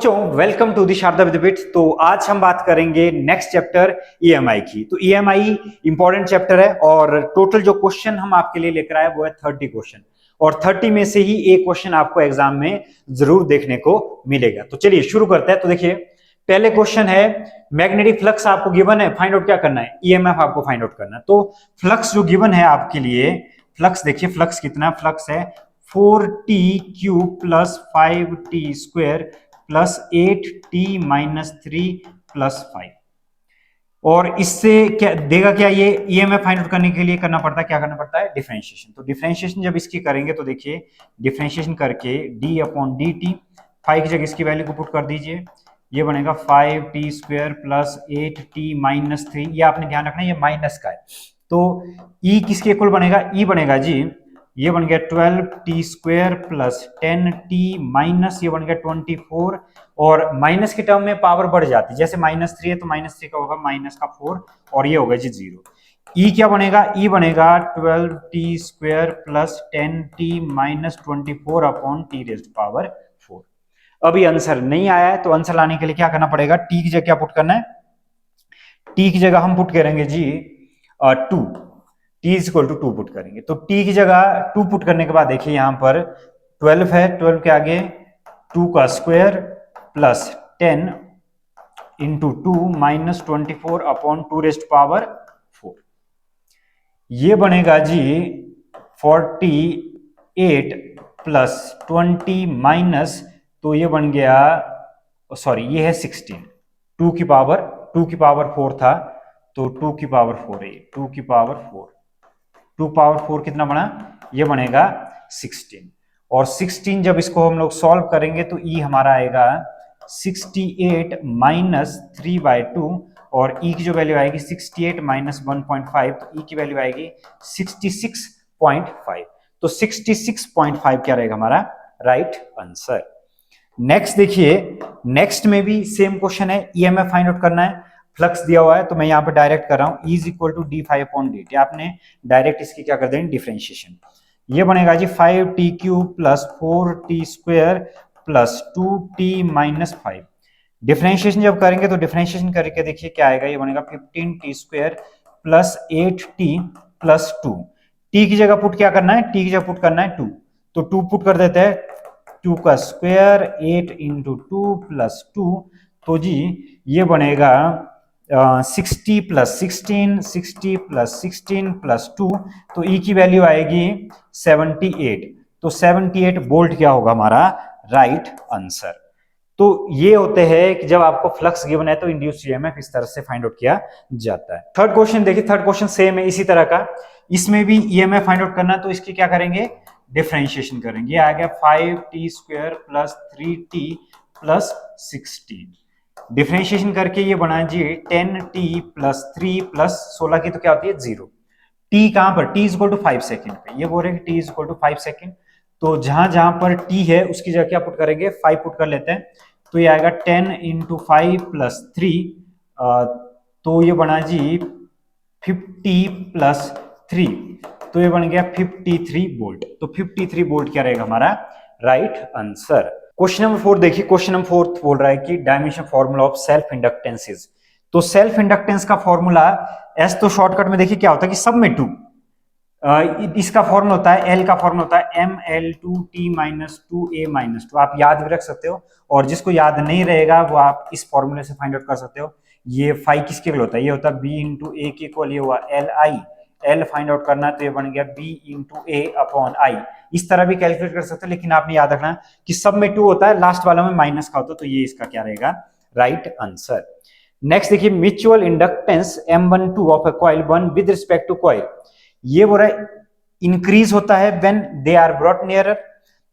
बच्चों welcome to the Sharda विद्यापीठ। तो आज हम बात करेंगे नेक्स्ट चैप्टर ईएमआई की। तो ईएमआई इंपॉर्टेंट चैप्टर है और टोटल जो क्वेश्चन हम आपके लिए लेकर आए वो है 30 क्वेश्चन और 30 में से ही एक क्वेश्चन आपको एग्जाम में जरूर देखने को मिलेगा। तो चलिए शुरू करते हैं। तो देखिए पहले क्वेश्चन है मैग्नेटिक फ्लक्स आपको गिवन है, फाइंड आउट क्या करना है, ईएमएफ आपको फाइंड आउट करना है। तो फ्लक्स जो गिवन है आपके लिए, फ्लक्स देखिए फ्लक्स कितना, फ्लक्स है 4t cube plus 5t square plus 8t minus 3 plus 5। और इससे क्या देगा, क्या ये ईएमएफ फाइंड आउट करने के लिए करना पड़ता है, क्या करना पड़ता है, डिफरेंशिएशन। तो डिफरेंशिएशन जब इसकी करेंगे तो देखिए डिफरेंशिएशन करके d अपॉन डी टी, 5 की जगह इसकी वैल्यू को पुट कर दीजिए, ये बनेगा 5t square plus 8t minus 3। ये आपने ध्यान रखना ये माइनस का है। तो e किसके इक्वल बनेगा, e बनेगा जी, ये बन गया 12t square plus 10t minus, ये बन गया 24। और माइनस के टर्म में पावर बढ़ जाती है, जैसे माइनस 3 है तो माइनस 3 का होगा माइनस का 4 और ये होगा जी 0। ई क्या बनेगा, ई बनेगा 12t square plus 10t minus 24 upon T raised power 4। अभी आंसर नहीं आया है तो आंसर लाने के लिए क्या करना पड़ेगा, टी की जगह क्या पुट करना है, टी की जगह हम पुट करेंगे जी 2, t is equal to 2 put करेंगे। तो t की जगह 2 पुट करने के बाद देखिए यहां पर 12 है, 12 के आगे 2 का square plus 10 into 2 minus 24 upon 2 raised power 4। ये बनेगा जी 48 प्लस 20 माइनस, तो ये बन गया, सॉरी ये है 16, 2 की पावर 4 था तो 2 की पावर 4 है, 2 की पावर 4, 2 पावर 4 कितना बना, ये बनेगा 16। और 16 जब इसको हम लोग सॉल्व करेंगे तो e हमारा आएगा 68 माइनस 3/2 और e की जो वैल्यू आएगी 68 माइनस 1.5, तो e की वैल्यू आएगी 66.5। तो 66.5 क्या रहेगा हमारा राइट आंसर। नेक्स्ट देखिए, नेक्स्ट में भी सेम क्वेश्चन है, ईएमएफ फाइंड आउट करना है, फ्लक्स दिया हुआ है तो मैं यहाँ पे डायरेक्ट कर रहा हूँ, E is equal to D 5 upon D T. आपने डायरेक्ट इसकी क्या कर देंगे, डिफरेंशिएशन। ये बनेगा जी 5t cube plus 4t square plus 2t minus 5। Differentiation जब करेंगे तो डिफरेंशिएशन करके देखिए क्या आएगा, ये बनेगा 15t square plus 8t plus 2। t की जगह पुट क्या करना है, t की जगह पुट करना है 2, तो 2 पुट कर देते हैं, 2 का स्क्वायर 8 इंटू 2 प्लस 2, तो जी ये बनेगा 60 प्लस 16, 60 प्लस 16 प्लस 2, तो E की वैल्यू आएगी 78। तो 78 वोल्ट क्या होगा हमारा राइट आंसर। तो ये होते हैं कि जब आपको फ्लक्स गिवन है तो इंड्यूस्ड ईएमएफ इस तरह से फाइंड आउट किया जाता है। थर्ड क्वेश्चन देखिए, थर्ड क्वेश्चन सेम है इसी तरह का, इसमें भी ईएमएफ फाइंड आउट करना है तो इसकी क्या करेंगे, डिफरेंशिएशन करेंगे। आ गया 5t square plus 3t plus 16। Differentiation करके ये बना जी 10t प्लस 3 प्लस 16 की तो क्या होती है 0। t कहां पर, t is equal to 5 second पे, ये बोल रहे हैं कि t is equal to 5 second, तो जहां जहां पर t है उसकी जगह क्या पुट करेंगे, 5 पुट कर लेते हैं, तो ये आएगा 10 इंटू 5 प्लस 3, तो ये बना जी 50 प्लस 3, तो ये बन गया 53 वोल्ट। तो 53 वोल्ट क्या रहेगा हमारा राइट आंसर। क्वेश्चन नंबर 4 देखिए, क्वेश्चन नंबर 4 बोल रहा है कि डायमेंशन फॉर्मूला ऑफ सेल्फ इंडक्टेंसेस। तो सेल्फ इंडक्टेंस का फॉर्मूला एस, तो शॉर्टकट में देखिए क्या होता है कि सब में 2, इसका फॉर्मूला होता है, एल का फॉर्मूला होता है ML2T माइनस 2A माइनस 2। आप याद भी रख सकते हो और जिसको याद नहीं रहेगा वो आप इस फॉर्मूले से फाइंड आउट कर सकते हो। ये 5 किसके इक्वल होता है, ये होता है B इंटू ए के इक्वल, ये हुआ LI, L फाइंड आउट करना है तो ये बन गया B into A upon I. इस तरह भी कैलकुलेट कर सकते हो, लेकिन आपने याद रखना कि सब में 2 होता है, लास्ट वाला में माइनस का होता है, तो ये इसका क्या रहेगा राइट आंसर। नेक्स्ट देखिए, mutual inductance M12 of a coil 1 with respect to coil, ये बोल रहा है इंक्रीज होता है when they are brought nearer,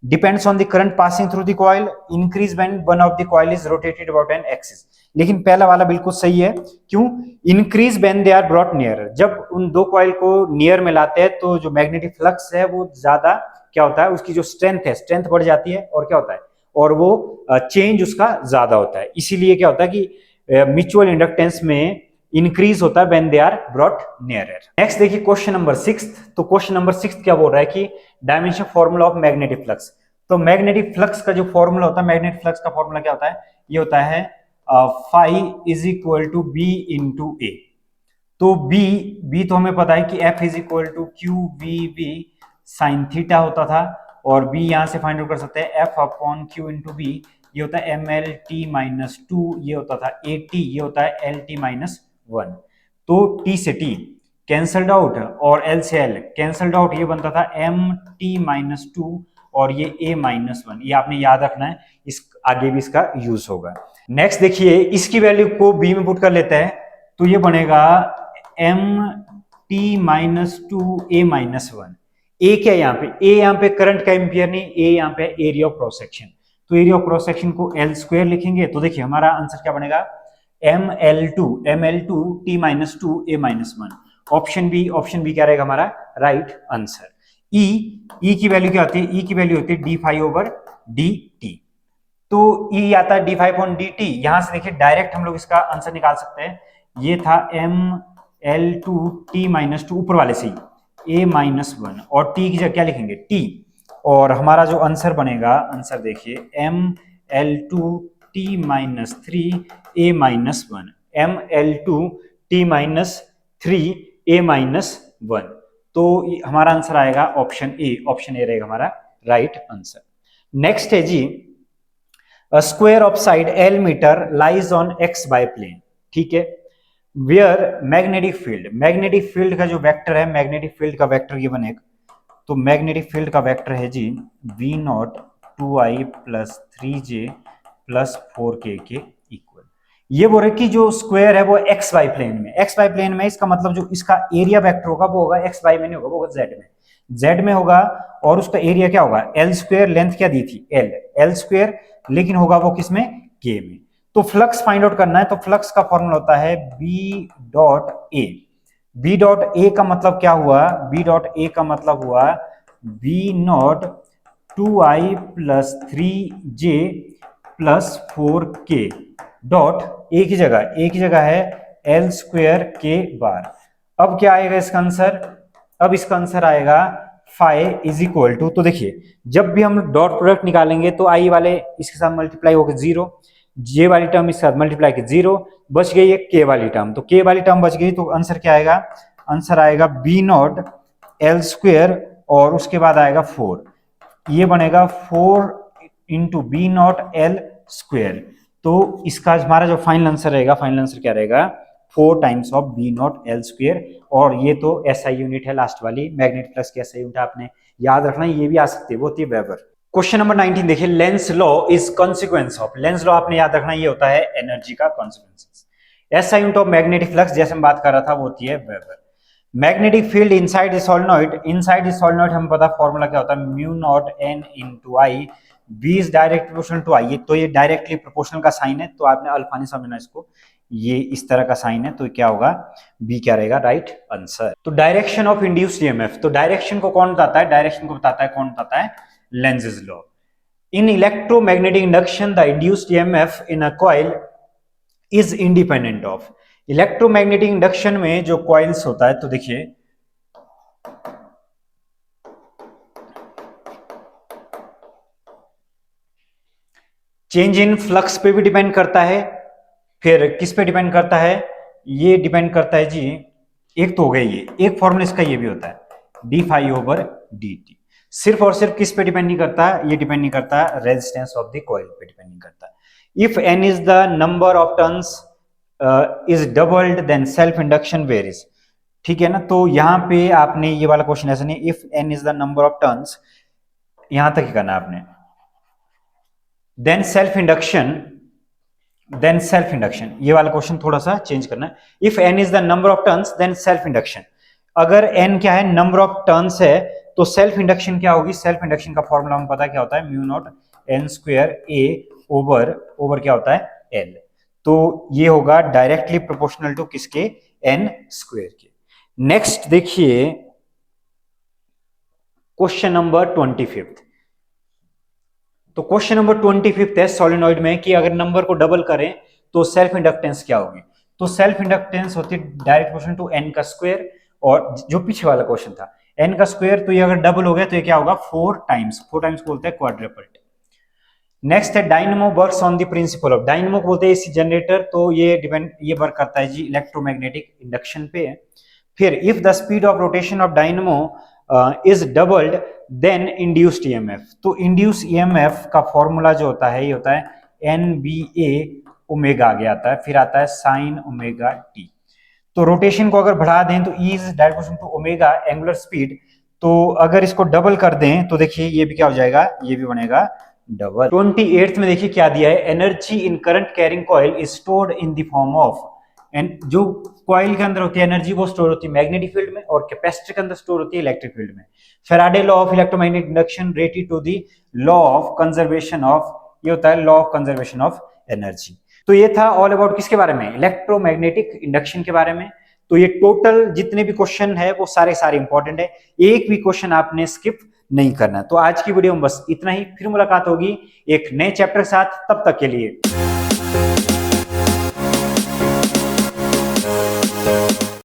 depends on the current passing through the coil, increase when one of the coil is rotated about an axis. लेकिन पहला वाला बिल्कुल सही है, क्यों, increase when they are brought nearer, जब उन दो कॉइल को नियर में लाते हैं तो जो मैग्नेटिक फ्लक्स है वो ज्यादा क्या होता है, उसकी जो स्ट्रेंथ है, स्ट्रेंथ बढ़ जाती है और क्या होता है, और वो चेंज उसका ज्यादा होता है। इसीलिए क्या होता है कि म्यूचुअल इंडक्टेंस में इंक्रीज होता है when they are brought nearer. Next देखिए क्वेश्चन नंबर 6। तो क्वेश्चन नंबर 6 क्या बोल रहा है कि dimension formula of magnetic flux. तो मैग्नेटिक फ्लक्स का जो फॉर्मूला होता है, मैग्नेटिक फ्लक्स का फॉर्मूला क्या होता है, ये होता है five is equal to B into A. तो बी तो हमें पता है कि F is equal to q v B sine theta होता था, और बी यहां से फाइंड आउट कर सकते हैं F upon Q into B, ये होता है M L T minus two, ये होता था ए टी, ये होता है एल टी माइनस वन। तो टी से टी कैंसल्ड आउट और एल से एल कैंसल्ड आउट, ये बनता था एम टी माइनस टू और ये ए माइनस वन। ये आपने याद रखना है, इस आगे भी इसका यूज होगा। नेक्स्ट देखिए, इसकी वैल्यू को बी में पुट कर लेते हैं तो ये बनेगा M T minus two A minus one. ए क्या है यहाँ पे, ए यहाँ पे करंट का एम्पियर नहीं, ए यहाँ पे एरिया ऑफ क्रॉस सेक्शन। तो एरिया ऑफ क्रॉस सेक्शन को एल स्क्वायर लिखेंगे तो देखिए हमारा आंसर क्या बनेगा, M L two T minus two A minus one. Option B क्या रहेगा हमारा राइट आंसर। ई की वैल्यू क्या होती है, ई की वैल्यू होती है D five over D T. तो ई आता है D five upon D T. यहां से देखिए डायरेक्ट हम लोग इसका आंसर निकाल सकते हैं, ये था M L two T minus two ऊपर वाले से ही ए माइनस वन, और टी की जगह क्या लिखेंगे टी, और हमारा जो आंसर बनेगा, आंसर देखिए M L two T minus three A minus one, M L two T minus three A minus one. तो हमारा आंसर आएगा ऑप्शन ए रहेगा हमारा राइट आंसर। नेक्स्ट है जी, a square of side L meter lies on x by plane, ठीक है, where magnetic field का जो वेक्टर है, मैग्नेटिक फील्ड का वेक्टर गिवन है, तो मैग्नेटिक फील्ड का वेक्टर है जी v not 2i plus 3j plus 4k के इक्वल। ये बोल रहे कि जो स्क्वायर है वो एक्स वाई प्लेन में, एक्स वाई प्लेन में, इसका मतलब जो इसका एरिया वेक्टर होगा वो होगा एक्स वाई में नहीं होगा, वो होगा जेड में होगा, और उसका एरिया क्या होगा एल स्क्वायर, लेंथ क्या दी थी एल स्क्वायर, लेकिन होगा वो किसमें के में। तो फ्लक्स फाइंड आउट करना है, तो फ्लक्स का फॉर्मूला होता है बी डॉट ए का मतलब क्या हुआ, बी डॉट ए का मतलब हुआ B not 2i plus 3j plus 4k dot A की जगह है एल स्क्वायर के बार। अब क्या आएगा इसका आंसर, अब इसका आंसर आएगा फाइव इज इक्वल टू, तो देखिए जब भी हम डॉट प्रोडक्ट निकालेंगे तो आई वाले इसके साथ मल्टीप्लाई होकर जीरो, जे वाली टर्म इसके साथ मल्टीप्लाई के जीरो, बच गई एक के वाली टर्म, तो के वाली टर्म बच गई, तो आंसर क्या आएगा, आंसर आएगा बी नॉट एल स्क्वायर और उसके बाद आएगा 4, ये बनेगा 4 into B not L square. तो इसका हमारा जो फाइनल आंसर रहेगा, फाइनल आंसर क्या रहेगा 4 times of B not L square. और ये तो एसआई यूनिट है लास्ट वाली, मैग्नेट प्लस की एसआई यूनिट आपने याद रखना, ये भी आ सकती है, वो होती है वेबर। क्वेश्चन नंबर 19 देखिए, Lenz law is consequence of, Lenz law आपने याद रखना, ये होता है एनर्जी का consequence. SI unit of magnetic flux जैसे हम बात कर रहा था वो होती है weber. Magnetic field inside the solenoid, inside the solenoid हमें पता फॉर्मूला क्या होता है mu not n into I, B is direct proportional to I, तो ये डायरेक्टली प्रोपोर्शनल का साइन है, तो आपने अल्फा नहीं समझना इसको, ये इस तरह का साइन है, तो क्या होगा बी क्या रहेगा राइट आंसर। तो डायरेक्शन ऑफ इंड्यूस्ड ईएमएफ, तो डायरेक्शन को कौन बताता है, डायरेक्शन को बताता है कौन बताता है, Lenz's law. In electromagnetic induction the induced EMF in a coil is independent of, electromagnetic induction में जो कॉइल्स होता है, तो देखिए चेंज इन फ्लक्स पे भी डिपेंड करता है, फिर किस पे डिपेंड करता है, ये डिपेंड करता है जी, एक तो हो गया ये, एक फॉर्मूला इसका ये भी होता है D five over D T. सिर्फ और सिर्फ किस पे डिपेंड नहीं करता, ये डिपेंड नहीं करता रेजिस्टेंस ऑफ द कॉइल पे डिपेंड नहीं करता। If N is the number of turns is doubled then self induction varies, ठीक है ना। तो यहां पे आपने ये वाला क्वेश्चन ऐसा नहीं, if N is the number of turns, यहां तक ही करना आपने, देन सेल्फ इंडक्शन, ये वाला क्वेश्चन थोड़ा सा चेंज करना है। If N is the number of turns then self induction, अगर एन क्या है नंबर ऑफ टर्न्स है तो सेल्फ इंडक्शन क्या होगी, सेल्फ इंडक्शन का फॉर्मूला हमें पता क्या होता है mu not N square A over क्या होता है एल, तो ये होगा डायरेक्टली प्रोपोर्शनल टू किसके एन स्क्वायर के। नेक्स्ट देखिए क्वेश्चन नंबर 25, तो क्वेश्चन नंबर 25 है सॉलिनॉइड में कि अगर नंबर को डबल करें तो सेल्फ इंडक्टेंस क्या होगी, तो सेल्फ इंडक्टेंस होती है डायरेक्ट प्रोपोर्शनल टू एन का स्क्वायर, और जो पीछे वाला क्वेश्चन था एन का स्क्वायर, तो ये अगर डबल हो गया तो ये क्या होगा 4 टाइम्स को बोलते हैं क्वाड्रपल। नेक्स्ट है dynamo works on the principle of, dynamo को बोलते हैं एसी जनरेटर, तो ये वर्क करता है जी इलेक्ट्रोमैग्नेटिक इंडक्शन पे। फिर if the speed of rotation of dynamo is doubled then induced EMF, तो इंड्यूस ईएमएफ का फॉर्मूला जो होता है ये होता है NBA ओमेगा, आगे आता है, फिर आता है साइन ओमेगा टी। तो रोटेशन को अगर बढ़ा दें तो E is direct proportional to omega angular speed, तो अगर इसको डबल कर दें तो देखिए ये भी क्या हो जाएगा, ये भी बनेगा डबल। 28th में देखिए क्या दिया है, energy in current carrying coil is stored in the form of, and जो कॉइल के अंदर होती है एनर्जी वो स्टोर होती है मैग्नेटिक फील्ड में, और कैपेसिटर के अंदर स्टोर होती है इलेक्ट्रिक फील्ड में। Faraday law of electromagnetic induction related to the law of conservation of, ये होता है law of conservation of energy. तो ये था ऑल अबाउट किसके बारे में, इलेक्ट्रोमैग्नेटिक इंडक्शन के बारे में। तो ये टोटल जितने भी क्वेश्चन है वो सारे इंपॉर्टेंट है, एक भी क्वेश्चन आपने स्किप नहीं करना। तो आज की वीडियो में बस इतना ही, फिर मुलाकात होगी एक नए चैप्टर के साथ, तब तक के लिए